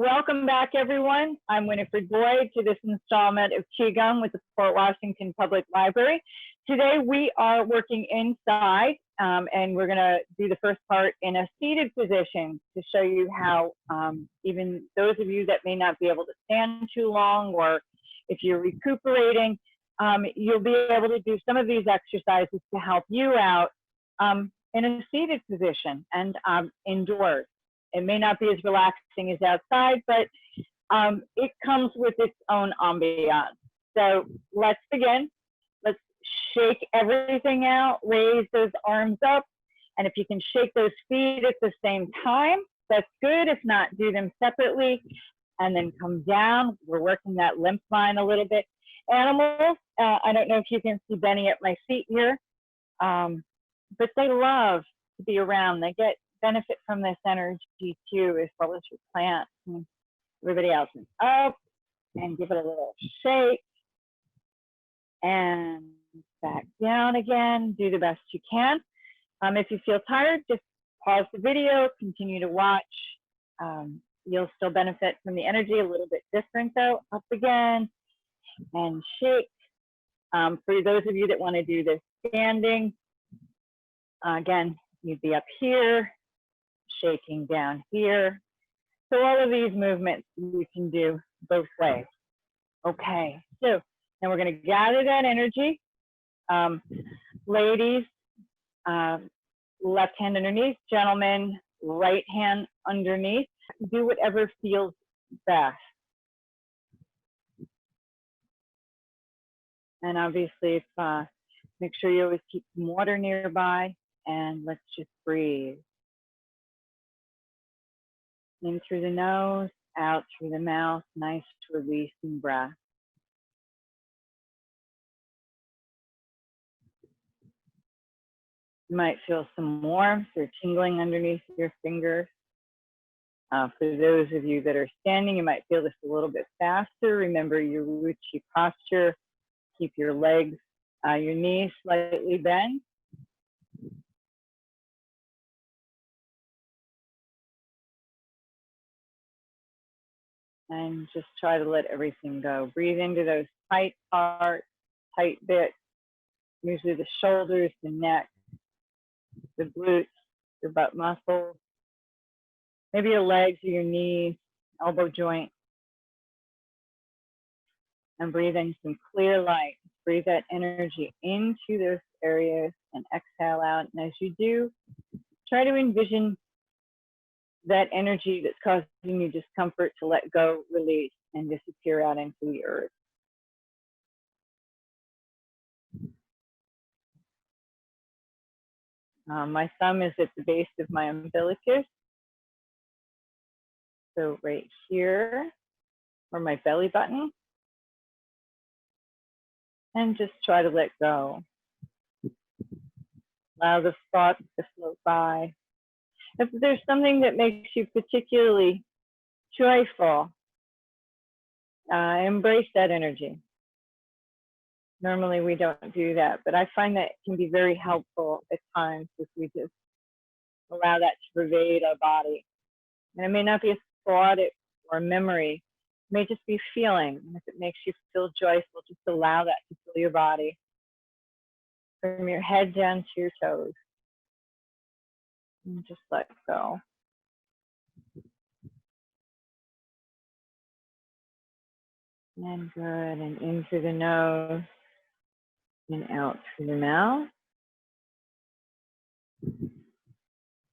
Welcome back, everyone. I'm Winifred Boyd to this installment of Qigong with the Port Washington Public Library. Today we are working inside and we're going to do the first part in a seated position to show you how even those of you that may not be able to stand too long, or if you're recuperating, you'll be able to do some of these exercises to help you out in a seated position and indoors. It may not be as relaxing as outside, but it comes with its own ambiance. So let's begin. Let's shake everything out, raise those arms up. And if you can shake those feet at the same time, that's good. If not, do them separately and then come down. We're working that lymph line a little bit. Animals, I don't know if you can see Benny at my feet here, but they love to be around. They get benefit from this energy too, as well as your plants and everybody else. And up and give it a little shake and back down again. Do the best you can. If you feel tired, just pause the video, continue to watch. You'll still benefit from the energy, a little bit different though. Up again and shake. For those of you that want to do this standing, again, you'd be up here, shaking down here. So all of these movements you can do both ways. Okay, so now we're going to gather that energy. Ladies, left hand underneath, gentlemen, right hand underneath. Do whatever feels best. And obviously, make sure you always keep some water nearby, and let's just breathe. In through the nose, out through the mouth, nice releasing breath. You might feel some warmth or tingling underneath your fingers. For those of you that are standing, you might feel this a little bit faster. Remember your Wuchi posture. Keep your legs, your knees slightly bent. And just try to let everything go. Breathe into those tight parts, tight bits, usually the shoulders, the neck, the glutes, your butt muscles, maybe your legs or your knees, elbow joint. And breathe in some clear light. Breathe that energy into those areas and exhale out. And as you do, try to envision that energy that's causing you discomfort to let go, release, and disappear out into the earth. My thumb is at the base of my umbilicus. So right here, or my belly button. And just try to let go. Allow the thoughts to float by. If there's something that makes you particularly joyful, embrace that energy. Normally we don't do that, but I find that it can be very helpful at times if we just allow that to pervade our body. And it may not be a thought or a memory, it may just be feeling. And if it makes you feel joyful, just allow that to fill your body. From your head down to your toes. And just let go. And good. And in through the nose and out through the mouth.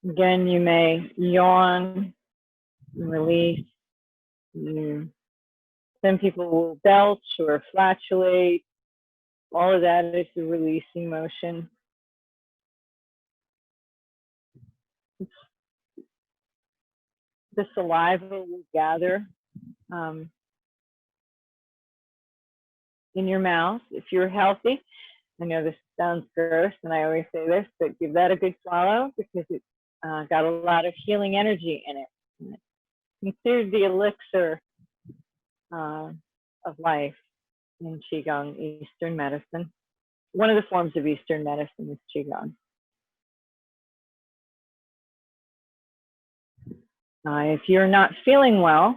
Again, you may yawn and release. Some people will belch or flatulate. All of that is the releasing motion. The saliva will gather in your mouth if you're healthy. I know this sounds gross, and I always say this, but give that a good swallow because it's got a lot of healing energy in it. It's considered the elixir of life in Qigong, Eastern medicine. One of the forms of Eastern medicine is Qigong. If you're not feeling well,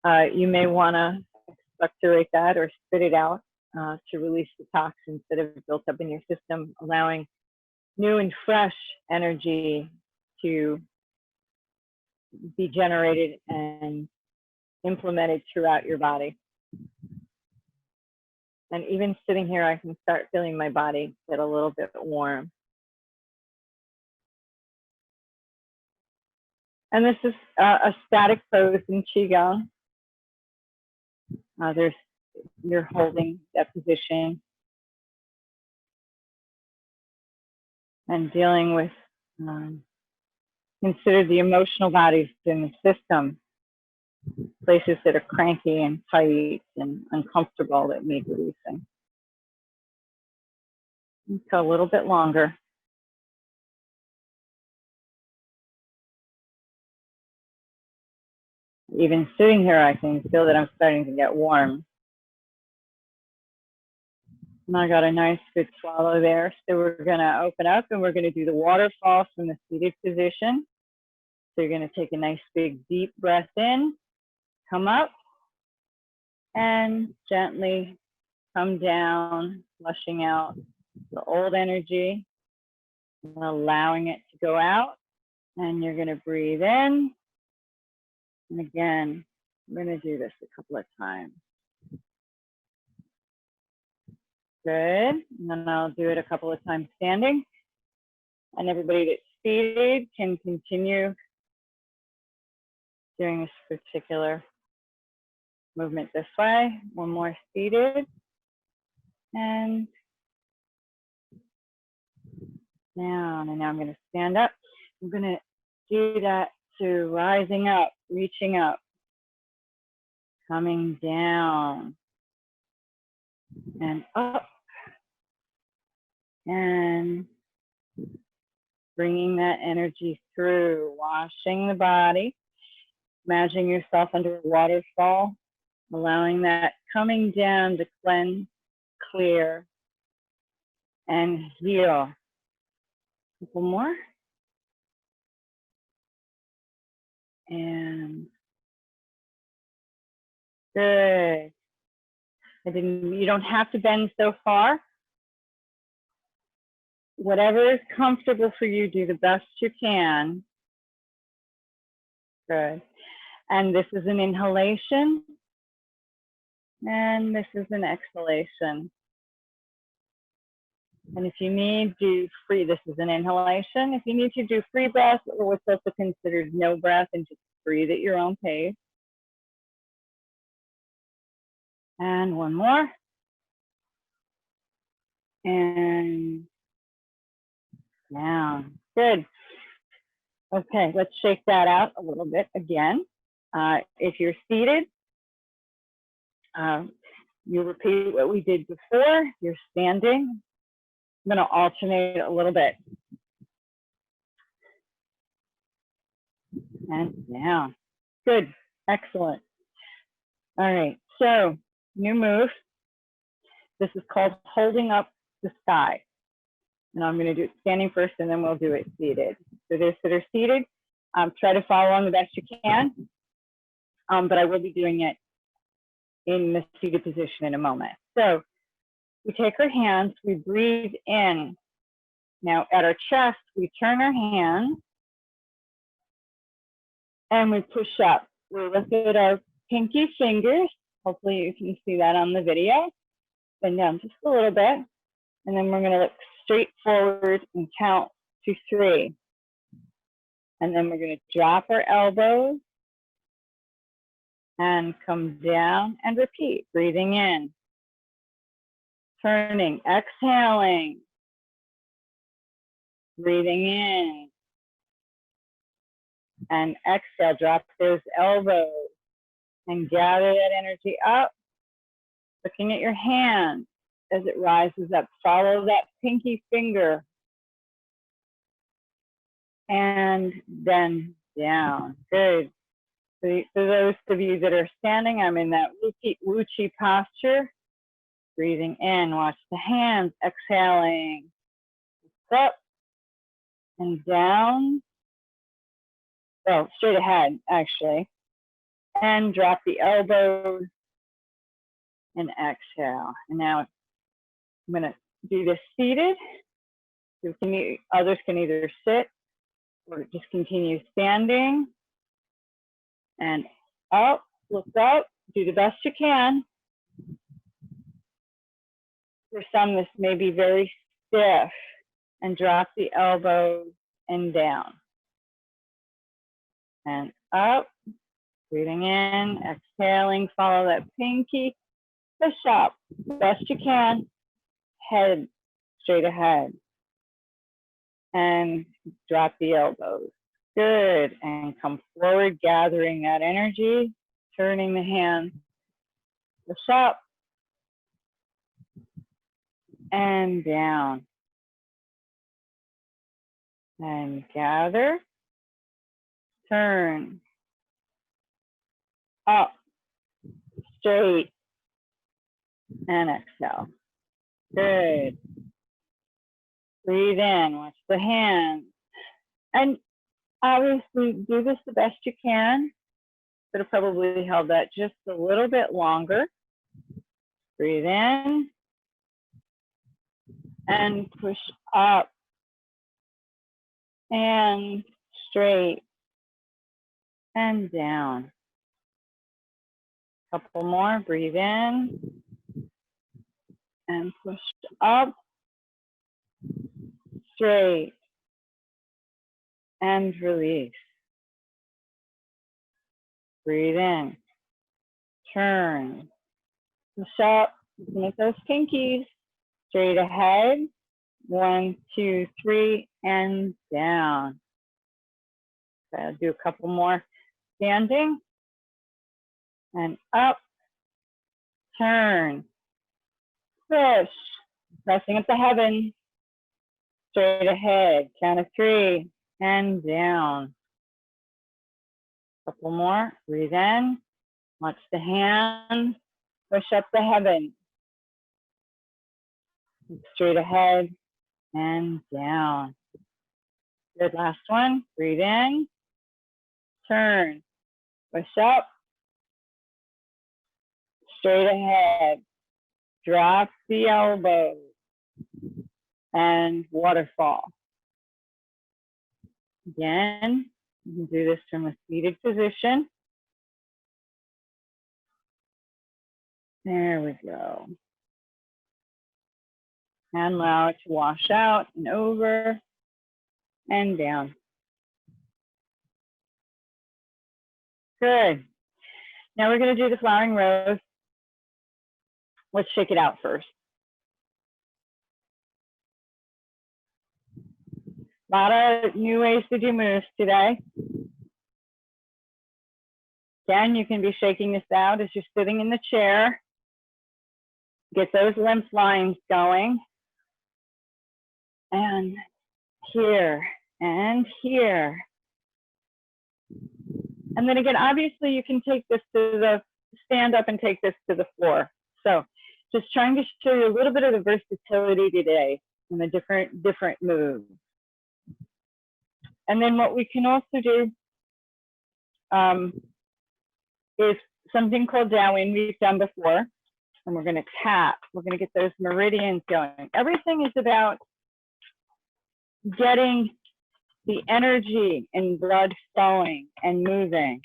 You may want to expectorate that or spit it out to release the toxins that have built up in your system, allowing new and fresh energy to be generated and implemented throughout your body. And even sitting here, I can start feeling my body get a little bit warm. And this is a static pose in Qigong. You're holding that position and dealing with, consider the emotional bodies in the system, places that are cranky and tight and uncomfortable that need releasing. So a little bit longer. Even sitting here, I can feel that I'm starting to get warm. And I got a nice good swallow there. So we're going to open up and we're going to do the waterfalls from the seated position. So you're going to take a nice big deep breath in, come up, and gently come down, flushing out the old energy, and allowing it to go out. And you're going to breathe in. And again, I'm going to do this a couple of times. Good. And then I'll do it a couple of times standing. And everybody that's seated can continue doing this particular movement this way. One more seated. And down. And now I'm going to stand up. I'm going to do that to rising up, reaching up, coming down, and up, and bringing that energy through, washing the body, imagining yourself under a waterfall, allowing that coming down to cleanse, clear, and heal. A couple more. And good. You don't have to bend so far. Whatever is comfortable for you, do the best you can. Good. And this is an inhalation. And this is an exhalation. And if you need, do free. This is an inhalation. If you need to do free breath, or what's also considered no breath, and just breathe at your own pace. And one more. And down. Good. Okay, let's shake that out a little bit again. If you're seated, you repeat what we did before. If you're standing, I'm going to alternate a little bit. And down. Good. Excellent. All right. So, new move. This is called holding up the sky. And I'm going to do it standing first, and then we'll do it seated. For those that are seated, try to follow along the best you can. But I will be doing it in the seated position in a moment. So we take our hands, we breathe in. Now at our chest, we turn our hands and we push up. We look at our pinky fingers. Hopefully you can see that on the video. Bend down just a little bit. And then we're going to look straight forward and count to 3. And then we're going to drop our elbows and come down and repeat. Breathing in. Turning, exhaling. Breathing in. And exhale, drop those elbows and gather that energy up. Looking at your hand as it rises up. Follow that pinky finger. And then down. Good. For those of you that are standing, I'm in that Wu Chi posture. Breathing in, watch the hands, exhaling. Up and down. Oh, straight ahead, actually. and drop the elbows and exhale. And now I'm going to do this seated. So others can either sit or just continue standing. And up, look up, do the best you can. For some, this may be very stiff, and drop the elbows and down. And up, breathing in, exhaling, follow that pinky, push up, best you can, head straight ahead. And drop the elbows. Good, and come forward, gathering that energy, turning the hands, push up, and down. And gather, turn, up, straight, and exhale. Good. Breathe in, watch the hands. And obviously do this the best you can. Could have probably held that just a little bit longer. Breathe in and push up and straight and down. Couple more, breathe in and push up, straight, and release. Breathe in, turn, push up, make those pinkies, straight ahead, 1, 2, 3, and down. So I'll do a couple more standing, and up, turn, push, pressing up the heavens, straight ahead, count of 3, and down. Couple more, breathe in, watch the hands, push up the heavens, straight ahead, and down. Good, last one, breathe in, turn, push up, straight ahead, drop the elbows, and waterfall. Again, you can do this from a seated position. There we go. And allow it to wash out and over and down. Good. Now we're going to do the flowering rose. Let's shake it out first. A lot of new ways to do moves today. Again, you can be shaking this out as you're sitting in the chair. Get those lymph lines going. And here, and here. And then again, obviously you can take this to the, stand up and take this to the floor. So just trying to show you a little bit of the versatility today and the different moves. And then what we can also do is something called Dowing we've done before. And we're going to tap. We're going to get those meridians going. Everything is about getting the energy and blood flowing and moving.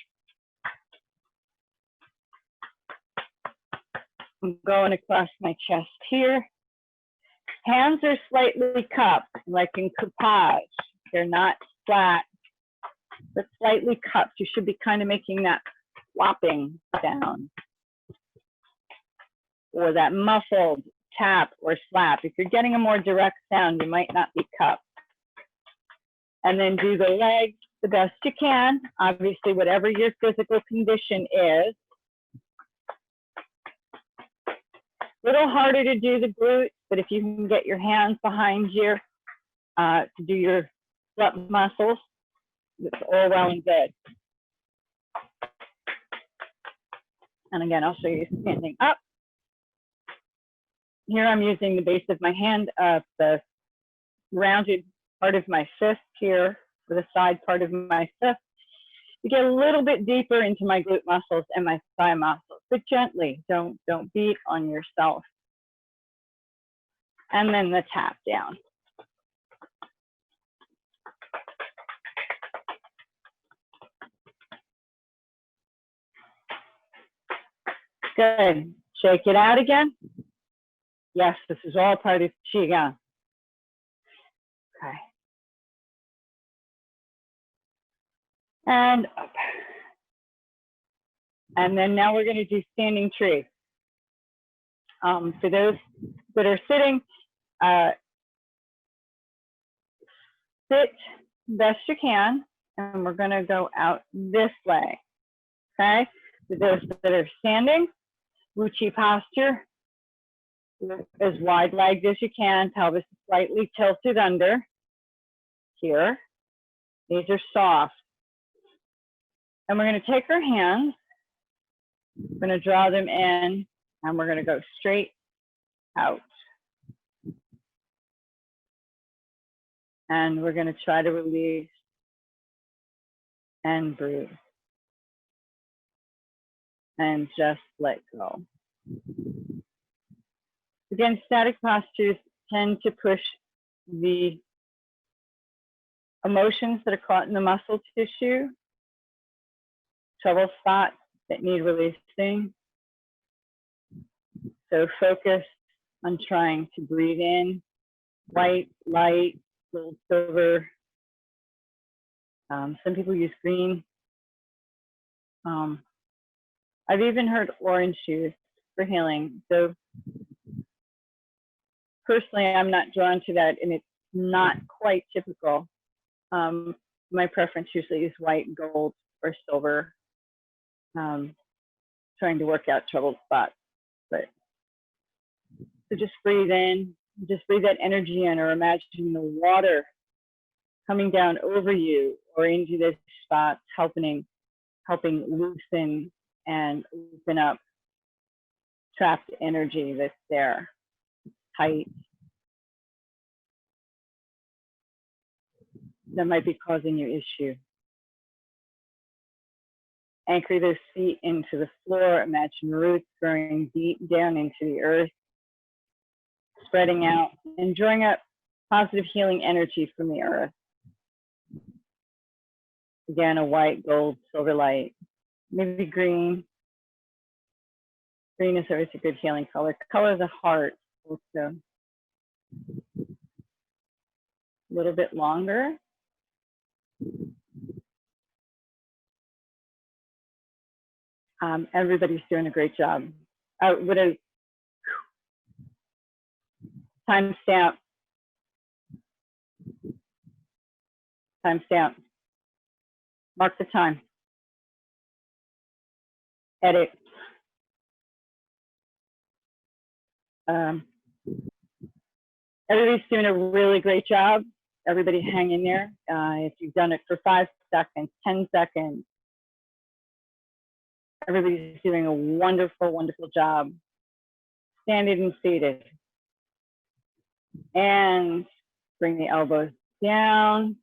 I'm going across my chest here. Hands are slightly cupped, like in coupage. They're not flat, but slightly cupped. You should be kind of making that flopping sound, or that muffled tap or slap. If you're getting a more direct sound, you might not be cupped. And then do the legs the best you can. Obviously, whatever your physical condition is. A little harder to do the glutes, but if you can get your hands behind you to do your butt muscles, it's all well and good. And again, I'll show you standing up. Here I'm using the base of my hand, the rounded part of my fist here, for the side part of my fist. to get a little bit deeper into my glute muscles and my thigh muscles, but gently, don't beat on yourself. And then the tap down. Good. Shake it out again. Yes, this is all part of Qigong. Okay. And up. And then now we're going to do standing tree. For those that are sitting, sit best you can, and we're going to go out this way. Okay? For those that are standing, Wuchi posture, as wide-legged as you can, pelvis slightly tilted under here. These are soft. And we're going to take our hands, we're going to draw them in, and we're going to go straight out. And we're going to try to release and breathe. And just let go. Again, static postures tend to push the emotions that are caught in the muscle tissue, trouble spots that need releasing. So focus on trying to breathe in, white, light, gold, silver. Some people use green. I've even heard orange juice for healing. So personally, I'm not drawn to that, and it's not quite typical. My preference usually is white, gold, or silver, trying to work out troubled spots. But so just breathe in, just breathe that energy in, or imagine the water coming down over you or into this spot, helping loosen and open up trapped energy that's there, tight, that might be causing you issue. Anchor those feet into the floor. Imagine roots growing deep down into the earth, spreading out and drawing up positive healing energy from the earth. Again, a white, gold, silver light, maybe green. Green is always a good healing color. Color the heart also. A little bit longer. Everybody's doing a great job. Would a timestamp? Timestamp. Mark the time. Edit. Everybody's doing a really great job. Everybody hang in there. If you've done it for 5 seconds, 10 seconds, everybody's doing a wonderful, wonderful job. Standing and seated. And bring the elbows down.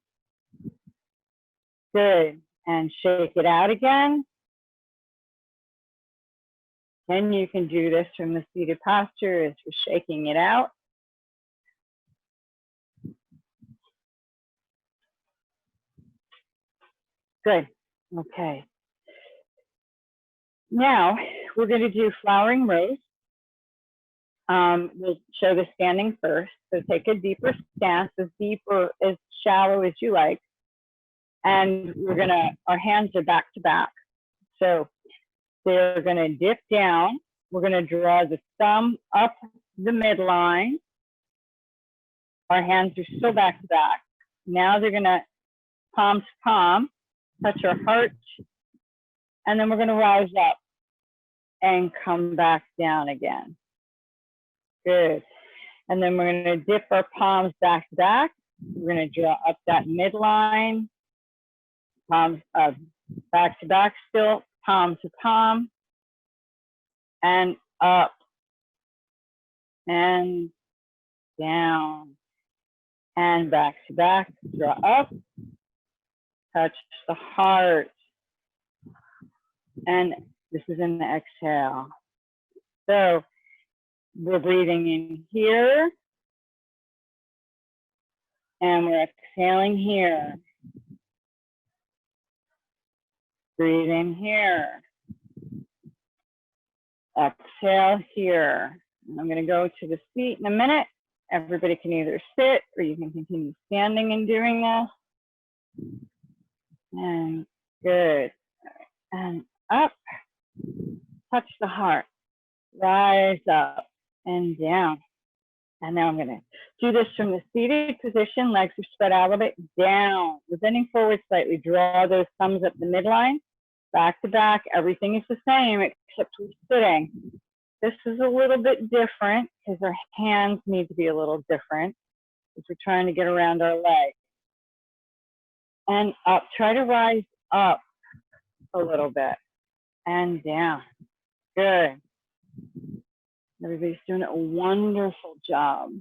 Good. And shake it out again. And you can do this from the seated posture as you're shaking it out. Good. Okay. Now we're going to do flowering rose. We'll show the standing first. So take a deeper stance, as deep or as shallow as you like. And our hands are back to back. So they're going to dip down. We're going to draw the thumb up the midline. Our hands are still back to back. Now they're going to palm to palm, touch our heart. And then we're going to rise up and come back down again. Good. And then we're going to dip our palms back to back. We're going to draw up that midline. Palms back to back still, palm to palm. And up. And down. And back to back. Draw up. Touch the heart. And this is in the exhale. So we're breathing in here, and we're exhaling here. Breathe in here. Exhale here. I'm going to go to the seat in a minute. Everybody can either sit or you can continue standing and doing this. And good. And up. Touch the heart. Rise up and down. And now I'm going to do this from the seated position. Legs are spread out a little bit. Down. We're bending forward slightly. Draw those thumbs up the midline. Back to back. Everything is the same except we're sitting. This is a little bit different because our hands need to be a little different because we're trying to get around our legs. And up. Try to rise up a little bit. And down. Good. Everybody's doing a wonderful job.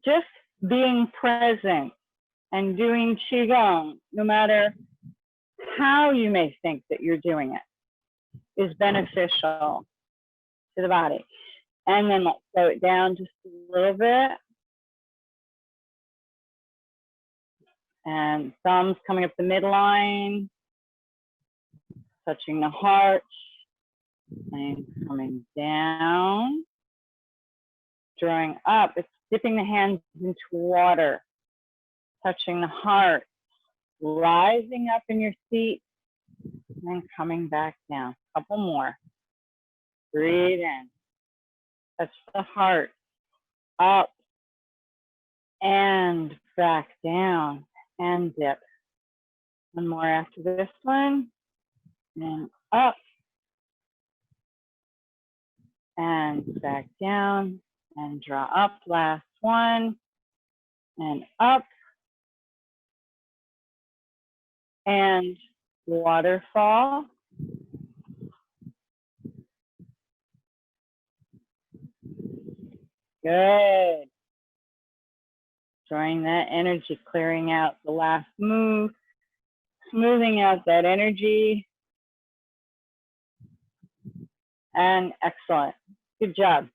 Just being present and doing Qigong, no matter how you may think that you're doing it, is beneficial to the body. And then let's slow it down just a little bit. And thumbs coming up the midline, touching the heart, and coming down. Drawing up, it's dipping the hands into water, touching the heart, rising up in your seat, and coming back down. A couple more. Breathe in. Touch the heart. Up and back down and dip. One more after this one. And up and back down and draw up. Last one. And up and waterfall. Good. Drawing that energy, clearing out the last move, smoothing out that energy. And excellent. Good job.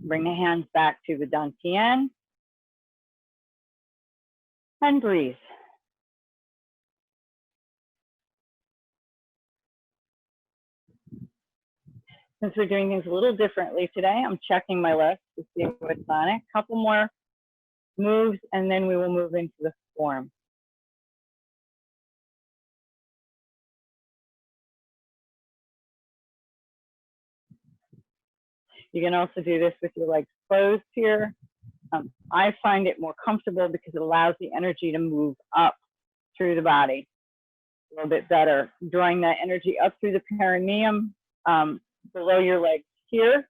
Bring the hands back to the Dantian. And breathe. Since we're doing things a little differently today, I'm checking my list to see what's on it. A couple more moves, and then we will move into the form. You can also do this with your legs closed here. I find it more comfortable because it allows the energy to move up through the body a little bit better. Drawing that energy up through the perineum, below your legs here,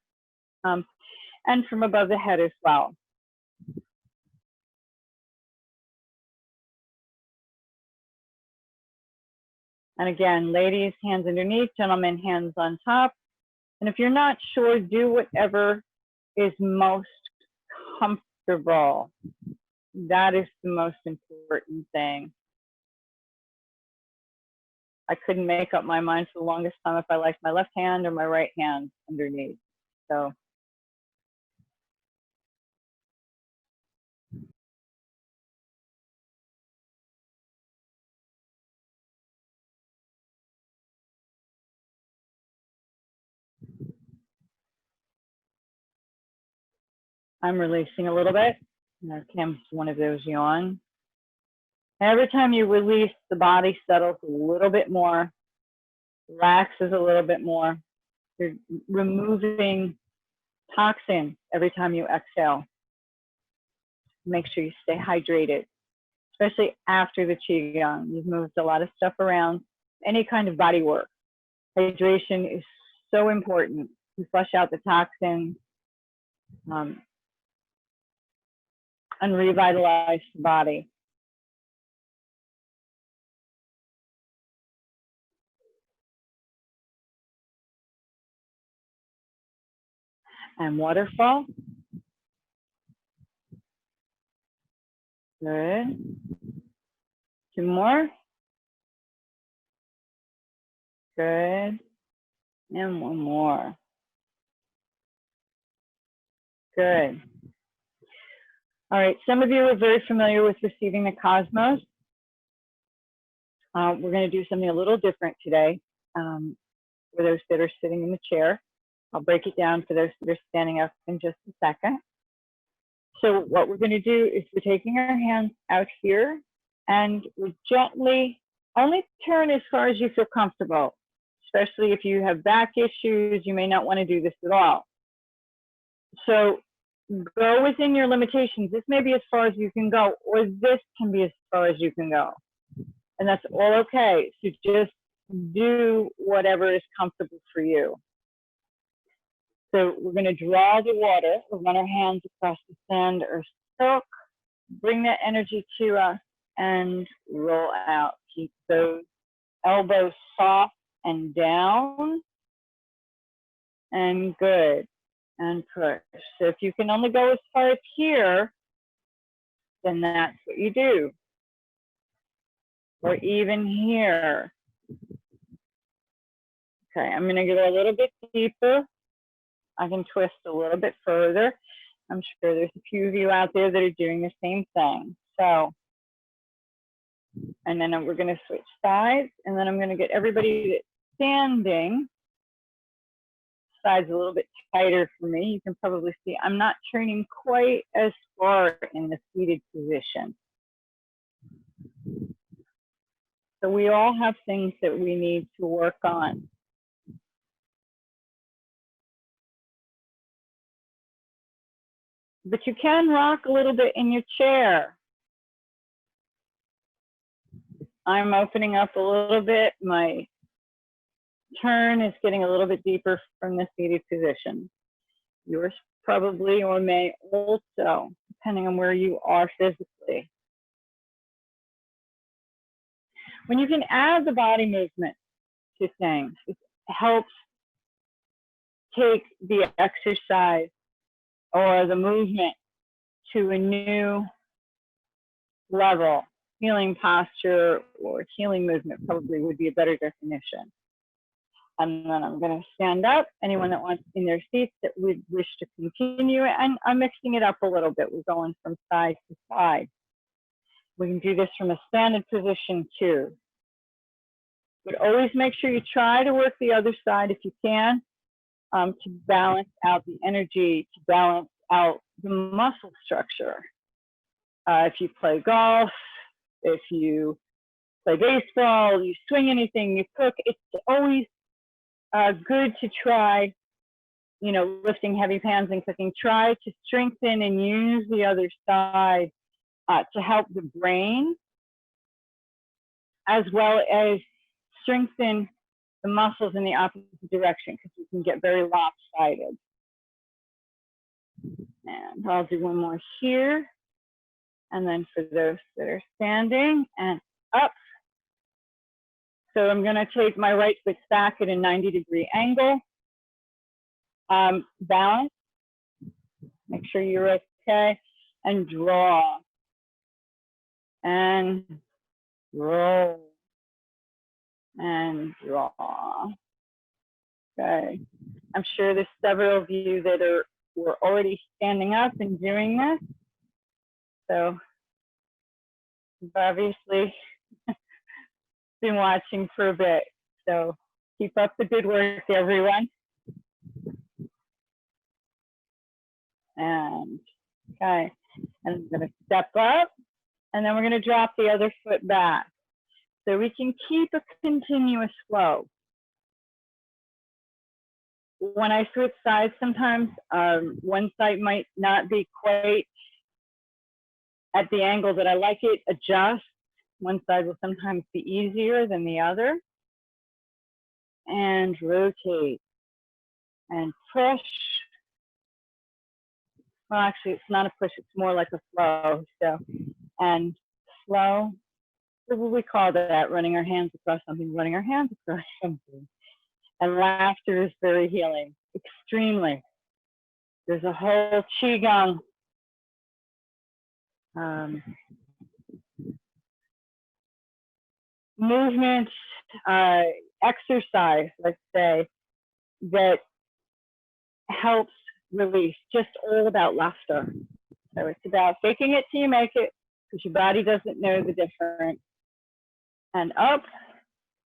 and from above the head as well. And again, ladies, hands underneath, gentlemen, hands on top. And if you're not sure, do whatever is most comfortable. That is the most important thing. I couldn't make up my mind for the longest time if I liked my left hand or my right hand underneath. So I'm releasing a little bit. There comes one of those yawns. Every time you release, the body settles a little bit more, relaxes a little bit more. You're removing toxins every time you exhale. Make sure you stay hydrated, especially after the Qigong. You've moved a lot of stuff around, any kind of body work. Hydration is so important to flush out the toxins and revitalize the body. And waterfall. Good. Two more. Good. And one more. Good. All right, some of you are very familiar with receiving the cosmos. We're going to do something a little different today for those that are sitting in the chair. I'll break it down for those that are standing up in just a second. So what we're going to do is we're taking our hands out here and we're gently only turn as far as you feel comfortable, especially if you have back issues, you may not want to do this at all. So go within your limitations. This may be as far as you can go, or this can be as far as you can go. And that's all okay. So just do whatever is comfortable for you. So we're going to draw the water. We'll run our hands across the sand or silk, bring that energy to us, and roll out. Keep those elbows soft and down. And good. And push. So if you can only go as far as here, then that's what you do. Or even here. Okay, I'm going to go a little bit deeper. I can twist a little bit further. I'm sure there's a few of you out there that are doing the same thing. So, and then we're going to switch sides, and then I'm going to get everybody that's standing. Sides a little bit tighter for me. You can probably see I'm not turning quite as far in the seated position. So we all have things that we need to work on. But you can rock a little bit in your chair. I'm opening up a little bit. My turn is getting a little bit deeper from the seated position. Yours probably or may also, depending on where you are physically. When you can add the body movement to things, it helps take the exercise or the movement to a new level. Healing posture or healing movement probably would be a better definition. And then I'm going to stand up. Anyone that wants in their seats that would wish to continue, and I'm mixing it up a little bit. We're going from side to side. We can do this from a standing position too. But always make sure you try to work the other side if you can, to balance out the energy, to balance out the muscle structure. If you play golf, if you play baseball, you swing anything, you cook, it's always good to try, you know, lifting heavy pans and cooking. Try to strengthen and use the other side to help the brain, as well as strengthen the muscles in the opposite direction, because you can get very lopsided. And I'll do one more here. And then for those that are standing, and up. So I'm going to take my right foot back at a 90-degree angle. Balance. Make sure you're okay. And draw. And roll. And draw. Okay. I'm sure there's several of you that were already standing up and doing this. So you've obviously been watching for a bit. So keep up the good work, everyone. And okay, and I'm going to step up, and then we're going to drop the other foot back. So we can keep a continuous flow. When I switch sides, sometimes one side might not be quite at the angle that I like it. Adjust. One side will sometimes be easier than the other. And rotate. And push. Well, actually, it's not a push. It's more like a flow. So, and flow. What would we call that? Running our hands across something. Running our hands across something. And laughter is very healing. Extremely. There's a whole Qigong movement exercise, let's say, that helps release, just all about laughter. So it's about faking it till you make it, because your body doesn't know the difference. And up,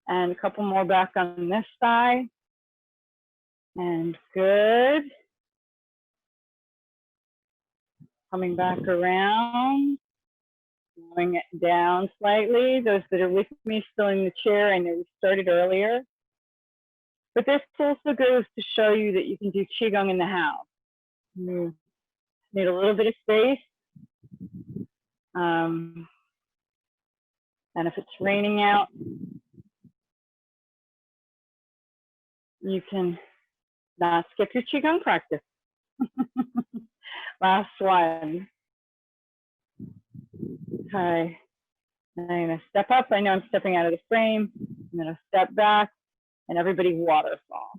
and a couple more back on this side. And good. Coming back around, slowing it down slightly. Those that are with me still in the chair, I know we started earlier. But this also goes to show you that you can do Qigong in the house. You need a little bit of space. And if it's raining out, you can not skip your Qigong practice. Last one. Okay. I'm going to step up. I know I'm stepping out of the frame. I'm going to step back, and everybody waterfall.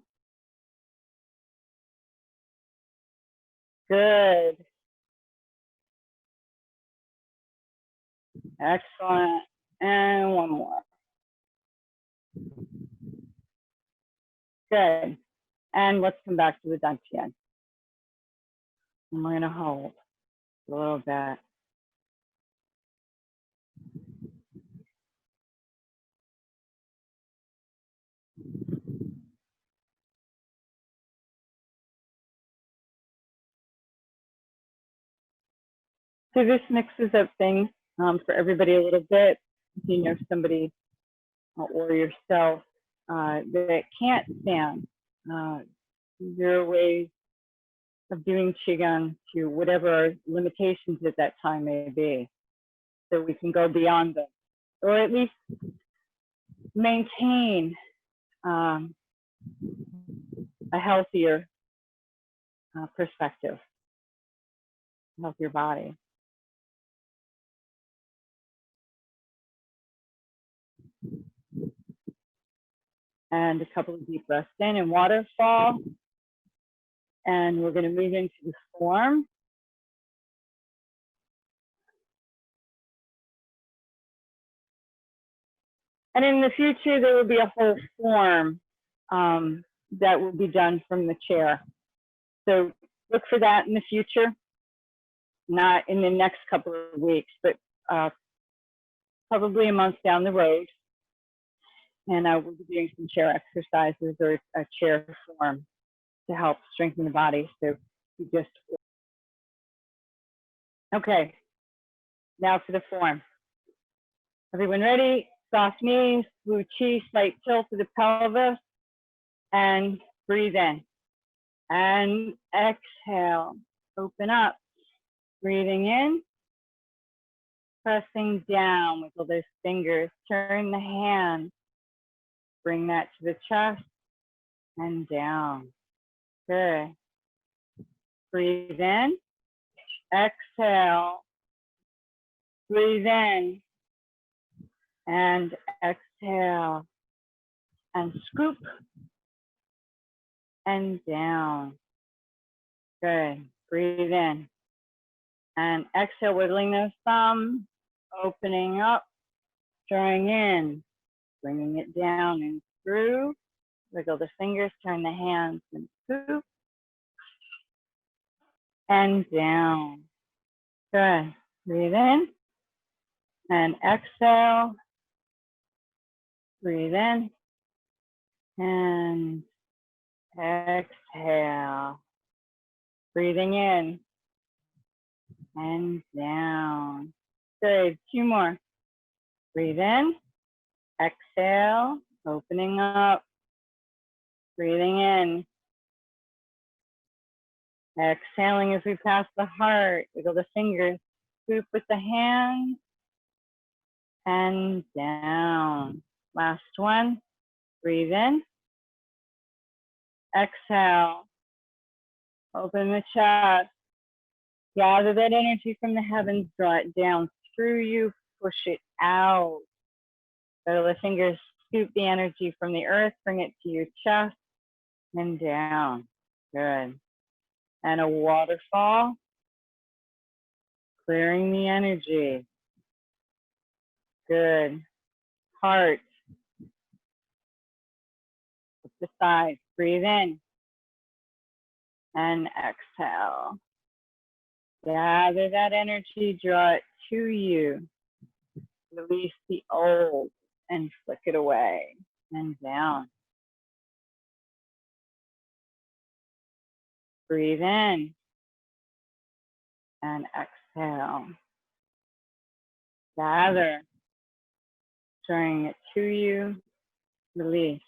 Good. Excellent. And one more. Good. And let's come back to the dantian. And we're going to hold a little bit. So this mixes up things for everybody a little bit. If you know somebody or yourself that can't stand, there are ways of doing Qigong to whatever our limitations at that time may be, so we can go beyond them, or at least maintain a healthier perspective, a healthier body. And a couple of deep breaths in and waterfall. And we're going to move into the form. And in the future, there will be a whole form that will be done from the chair. So look for that in the future, not in the next couple of weeks, but probably a month down the road. And we'll be doing some chair exercises or a chair form to help strengthen the body. So you just, okay, now for the form. Everyone ready? Soft knees, Wu Chi, slight tilt to the pelvis, and breathe in. And exhale, open up, breathing in, pressing down with all those fingers, turn the hand, bring that to the chest and down. Good. Breathe in, exhale, breathe in, and exhale, and scoop, and down. Good. Breathe in, and exhale, wiggling those thumbs, opening up, drawing in, bringing it down and through. Wiggle the fingers, turn the hands, and scoop, and down. Good. Breathe in, and exhale. Breathe in, and exhale. Breathing in, and down. Good. Two more. Breathe in, exhale, opening up, breathing in, exhaling as we pass the heart, wiggle the fingers, scoop with the hands, and down. Last one. Breathe in, exhale, open the chest, gather that energy from the heavens, draw it down through you, push it out. So the fingers scoop the energy from the earth, bring it to your chest and down. Good. And a waterfall, clearing the energy. Good. Heart, the sides. Breathe in and exhale. Gather that energy, draw it to you. Release the old and flick it away and down. Breathe in and exhale. Gather, drawing it to you, release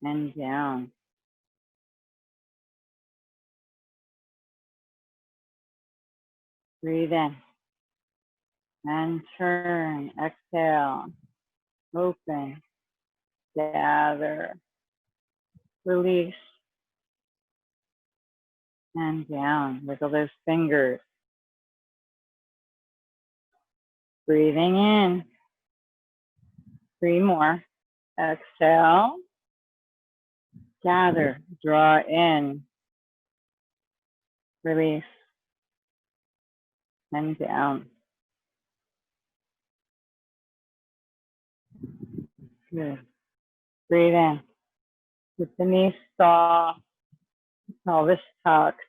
and down. Breathe in and turn, exhale, open, gather, release, and down. Wiggle those fingers. Breathing in. 3 more. Exhale. Gather, draw in, release, and down. Good. Breathe in. Keep the knees soft, pelvis tucked.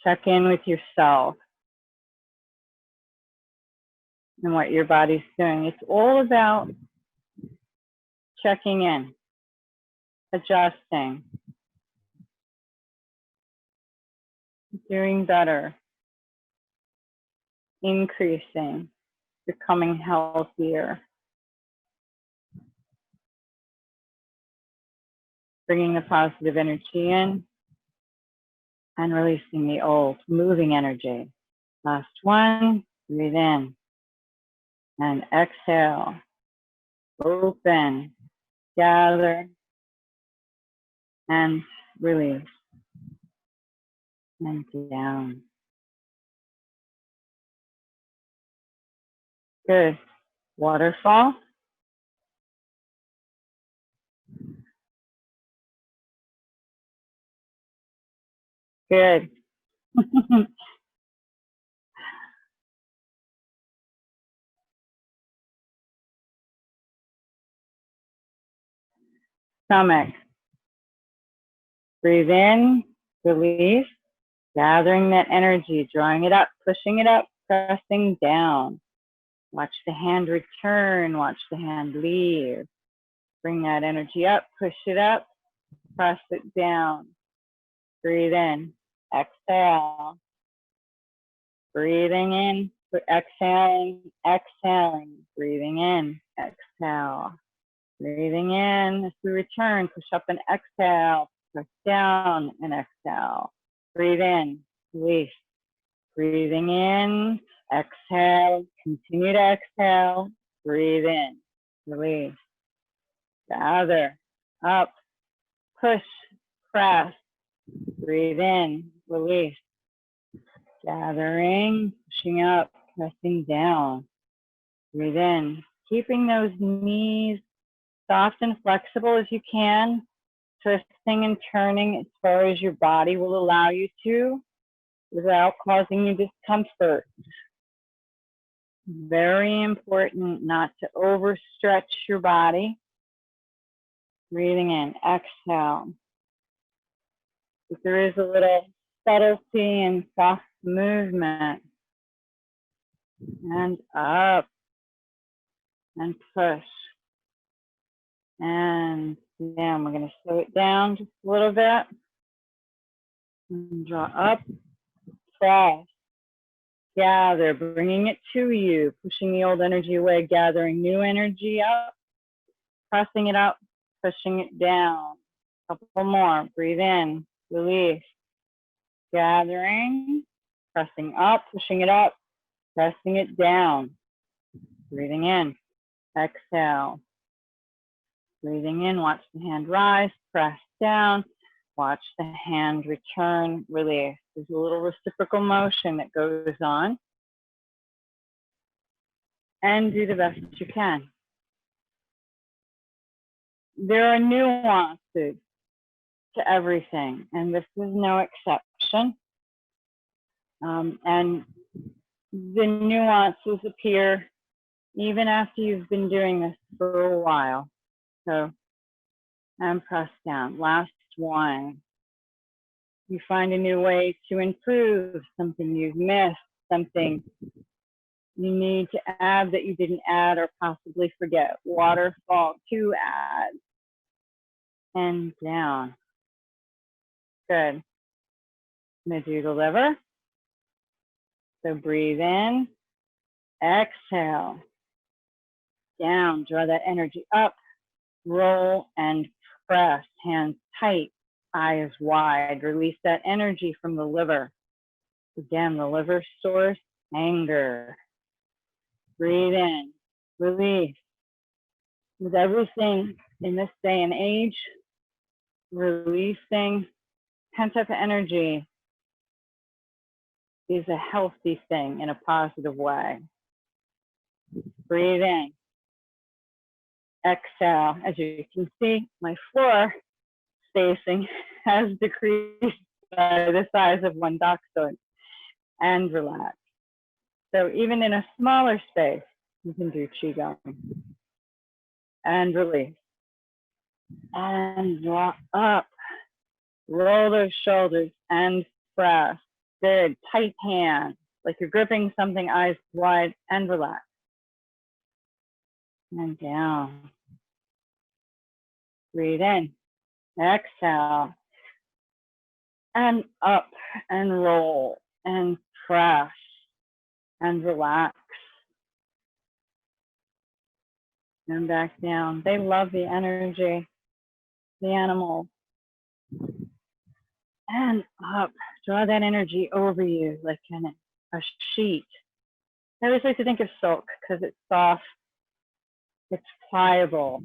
Check in with yourself and what your body's doing. It's all about checking in, adjusting, doing better, increasing, becoming healthier. Bringing the positive energy in and releasing the old, moving energy. Last one, breathe in and exhale. Open, gather, and release. And down. Good. Waterfall. Good. Stomach. Breathe in, release, gathering that energy, drawing it up, pushing it up, pressing down. Watch the hand return, watch the hand leave. Bring that energy up, push it up, press it down. Breathe in, exhale. Breathing in, exhaling, exhaling. Breathing in, exhale. Breathing in as we return, push up and exhale. Press down and exhale. Breathe in, release. Breathing in, exhale. Continue to exhale. Breathe in, release. Gather, up, push, press. Breathe in, release. Gathering, pushing up, pressing down. Breathe in, keeping those knees soft and flexible as you can, twisting and turning as far as your body will allow you to without causing you discomfort. Very important not to overstretch your body. Breathing in, exhale. If there is a little subtlety and soft movement. And up. And push. And down. We're going to slow it down just a little bit. And draw up. Press. Gather. Bringing it to you. Pushing the old energy away. Gathering new energy up. Pressing it up. Pushing it down. A couple more. Breathe in. Release. Gathering. Pressing up. Pushing it up. Pressing it down. Breathing in. Exhale. Breathing in. Watch the hand rise. Press down. Watch the hand return. Release. There's a little reciprocal motion that goes on. And do the best you can. There are nuances to everything, and this is no exception. And the nuances appear even after you've been doing this for a while. So and press down. Last one. You find a new way to improve, something you've missed, something you need to add that you didn't add or possibly forget. Waterfall to add. And down. Good. I'm going to do the liver. So breathe in. Exhale. Down. Draw that energy up. Roll and press. Hands tight. Eyes wide. Release that energy from the liver. Again, the liver stores anger. Breathe in. Release. With everything in this day and age, releasing pent-up energy is a healthy thing in a positive way. Breathe in. Exhale. As you can see, my floor spacing has decreased by the size of one dachshund. And relax. So even in a smaller space, you can do Qigong. And release. And draw up. Roll those shoulders and press. Good. Tight hands, like you're gripping something, eyes wide, and relax. And down. Breathe in. Exhale. And up and roll and press and relax. And back down. They love the energy, the animals. And up. Draw that energy over you like a sheet. I always like to think of silk because it's soft, it's pliable.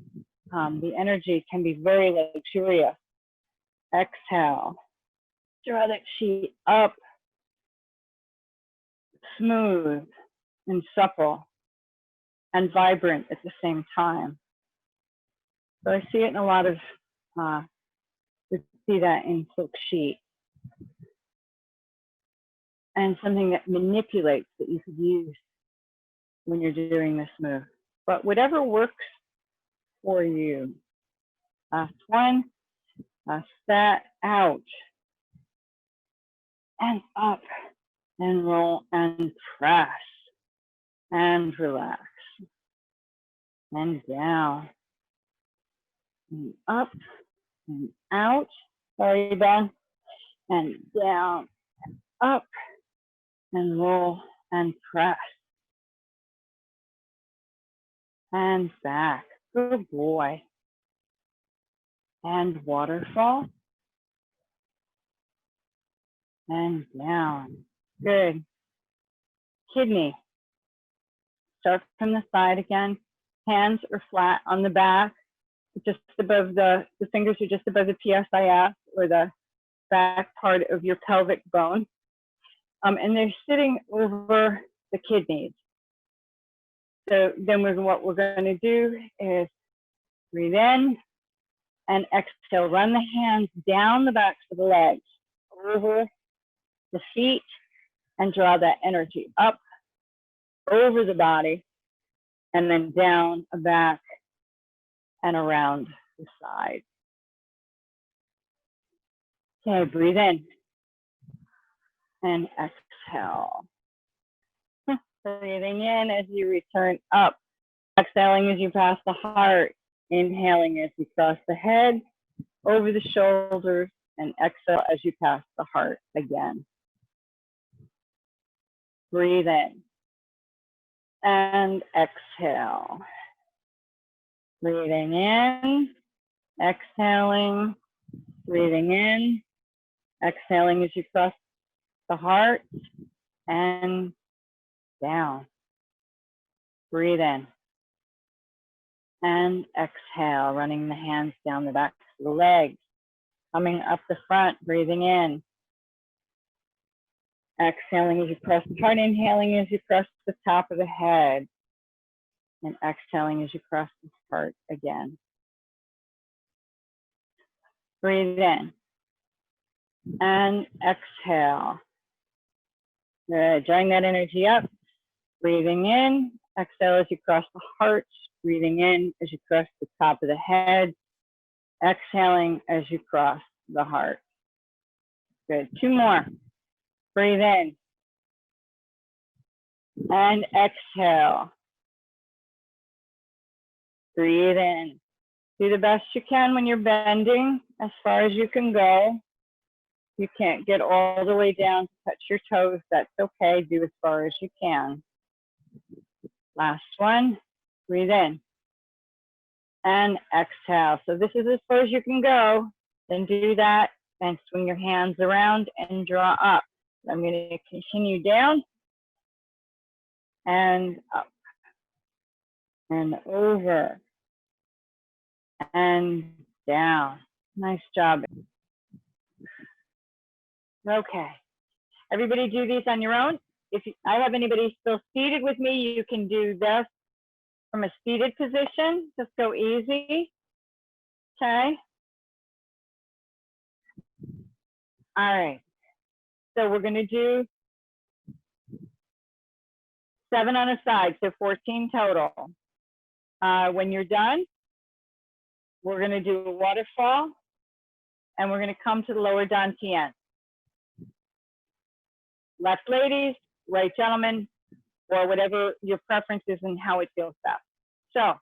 The energy can be very luxurious. Exhale. Draw that sheet up. Smooth and supple and vibrant at the same time. So I see it in a lot of, we see that in silk sheet. And something that manipulates that you could use when you're doing this move. But whatever works for you. Last one, set out and up and roll and press and relax and down and up and out. Sorry, Ben. And down, and up and roll and press and back. Good boy. And waterfall and down. Good. Kidney. Start from the side again. Hands are flat on the back, just above the fingers are just above the PSIS or the back part of your pelvic bone. And they're sitting over the kidneys. So then what we're going to do is breathe in and exhale. Run the hands down the backs of the legs, over the feet, and draw that energy up over the body, and then down, back, and around the side. Okay, breathe in and exhale. Breathing in as you return up. Exhaling as you pass the heart. Inhaling as you cross the head, over the shoulders, and exhale as you pass the heart again. Breathe in and exhale. Breathing in, exhaling, breathing in, exhaling as you cross the heart and down. Breathe in and exhale, running the hands down the backs of the legs, coming up the front, breathing in. Exhaling as you press the heart, inhaling as you press the top of the head, and exhaling as you cross the heart again. Breathe in and exhale. Good. Drawing that energy up, breathing in, exhale as you cross the heart, breathing in as you cross the top of the head, Exhaling as you cross the heart. Good. 2 more. Breathe in. And exhale. Breathe in. Do the best you can when you're bending, as far as you can go. You can't get all the way down to touch your toes. That's okay. Do as far as you can. Last one. Breathe in. And exhale. So this is as far as you can go. Then do that and swing your hands around and draw up. I'm going to continue down and up and over and down. Nice job. Okay. Everybody do these on your own. If I have anybody still seated with me, you can do this from a seated position. Just go easy. Okay. All right. So we're going to do 7 on a side, so 14 total. When you're done, we're going to do a waterfall, and we're going to come to the lower dantian. Left ladies, right gentlemen, or whatever your preference is and how it feels best. So,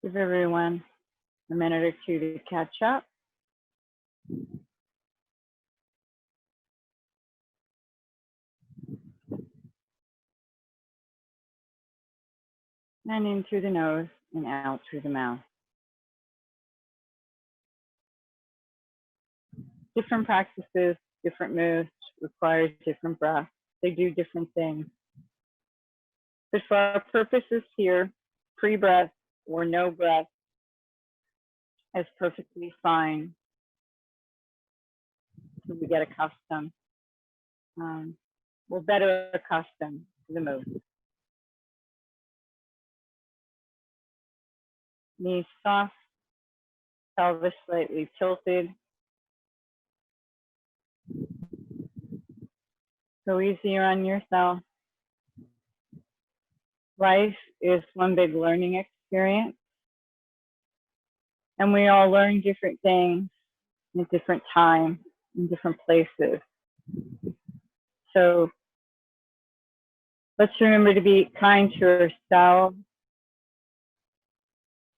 give everyone a minute or two to catch up. And in through the nose and out through the mouth. Different practices, different moves, require different breaths. They do different things. But for our purposes here, pre-breath or no breath is perfectly fine. So we get accustomed. We're better accustomed to the move. Knees soft, pelvis slightly tilted. Go easier on yourself. Life is one big learning experience. And we all learn different things at different times, in different places. So let's remember to be kind to ourselves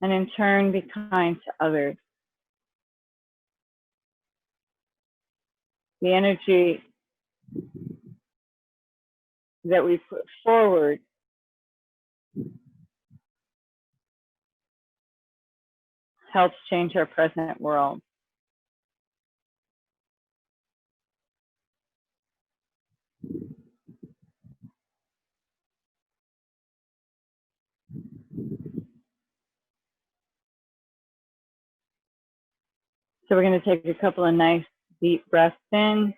and in turn be kind to others. The energy that we put forward helps change our present world. So we're going to take a couple of nice deep breaths in,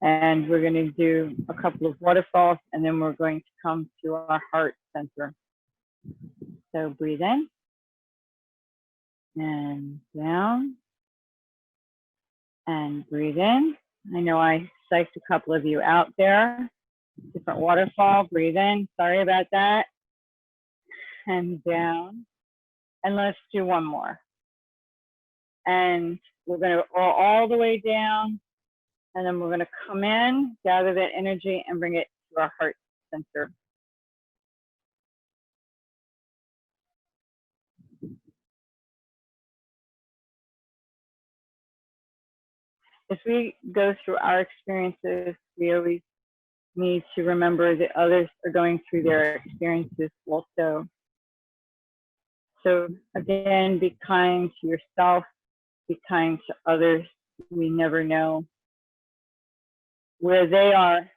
and we're going to do a couple of waterfalls, and then we're going to come to our heart center. So breathe in and down and breathe in. I know I psyched a couple of you out there. Different waterfall, breathe in. Sorry about that. And down. And let's do one more. And we're going to roll all the way down, and then we're going to come in, gather that energy, and bring it to our heart center. As we go through our experiences, we always need to remember that others are going through their experiences also. So again, be kind to yourself, be kind to others. We never know where they are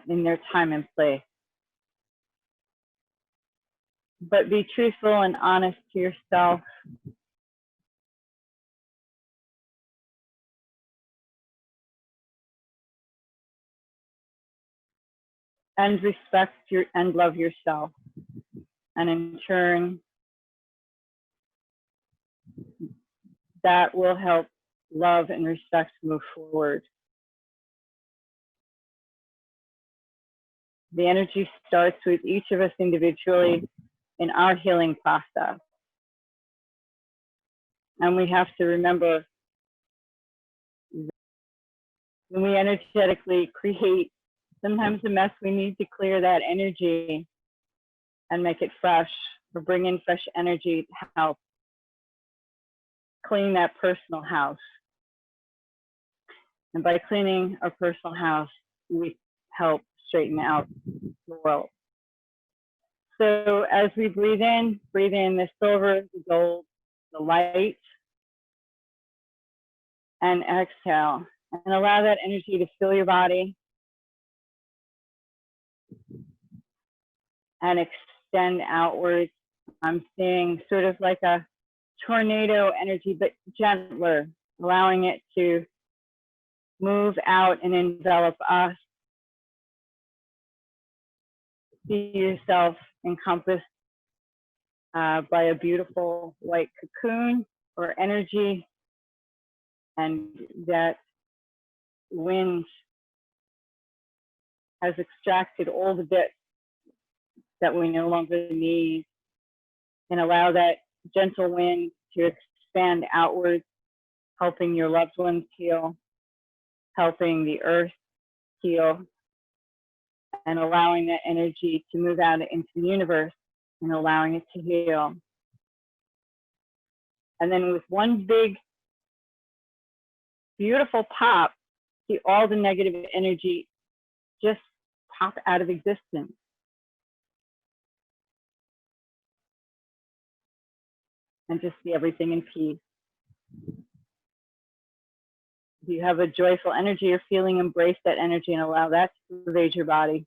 in their time and place. but be truthful and honest to yourself. And respect and love yourself. And in turn, that will help love and respect move forward. The energy starts with each of us individually in our healing process. And we have to remember when we energetically create sometimes a mess, we need to clear that energy and make it fresh, or bring in fresh energy to help clean that personal house. And by cleaning our personal house, we help straighten out the world. So as we breathe in the silver, the gold, the light, and exhale, and allow that energy to fill your body and extend outwards. I'm seeing sort of like a tornado energy, but gentler, allowing it to move out and envelop us. See yourself encompassed by a beautiful white cocoon or energy, and that wind has extracted all the bits that we no longer need, and allow that gentle wind to expand outwards, helping your loved ones heal, helping the earth heal, and allowing that energy to move out into the universe and allowing it to heal. And then with one big, beautiful pop, see all the negative energy just pop out of existence. And just see everything in peace. If you have a joyful energy or feeling, embrace that energy and allow that to pervade your body.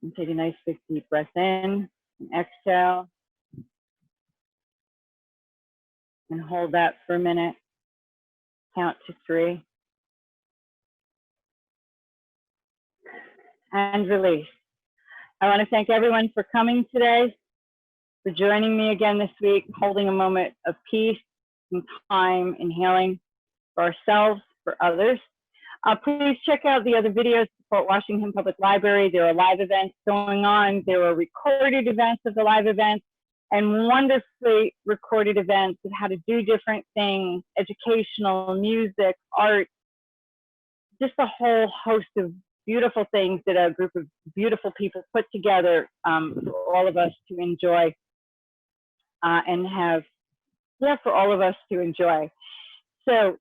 And take a nice big deep breath in and exhale. And hold that for a minute. Count to 3. And release. I want to thank everyone for coming today, for joining me again this week, holding a moment of peace and time, inhaling for ourselves, for others. Please check out the other videos at Fort Washington Public Library. There are live events going on. There are recorded events of the live events and wonderfully recorded events of how to do different things, educational, music, art, just a whole host of beautiful things that a group of beautiful people put together for all of us to enjoy and have, for all of us to enjoy. So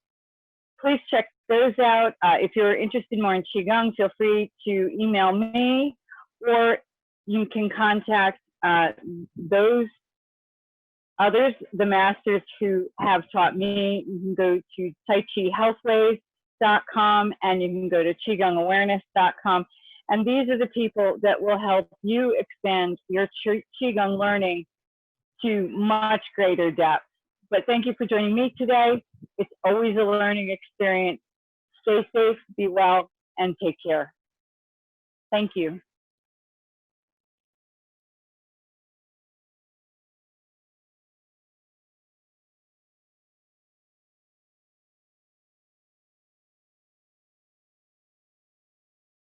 please check those out. If you're interested more in Qigong, feel free to email me, or you can contact those others, the masters who have taught me. You can go to taichihealthways.com and you can go to qigongawareness.com. And these are the people that will help you expand your Qigong learning to much greater depth. But thank you for joining me today. It's always a learning experience. Stay safe, be well, and take care. Thank you.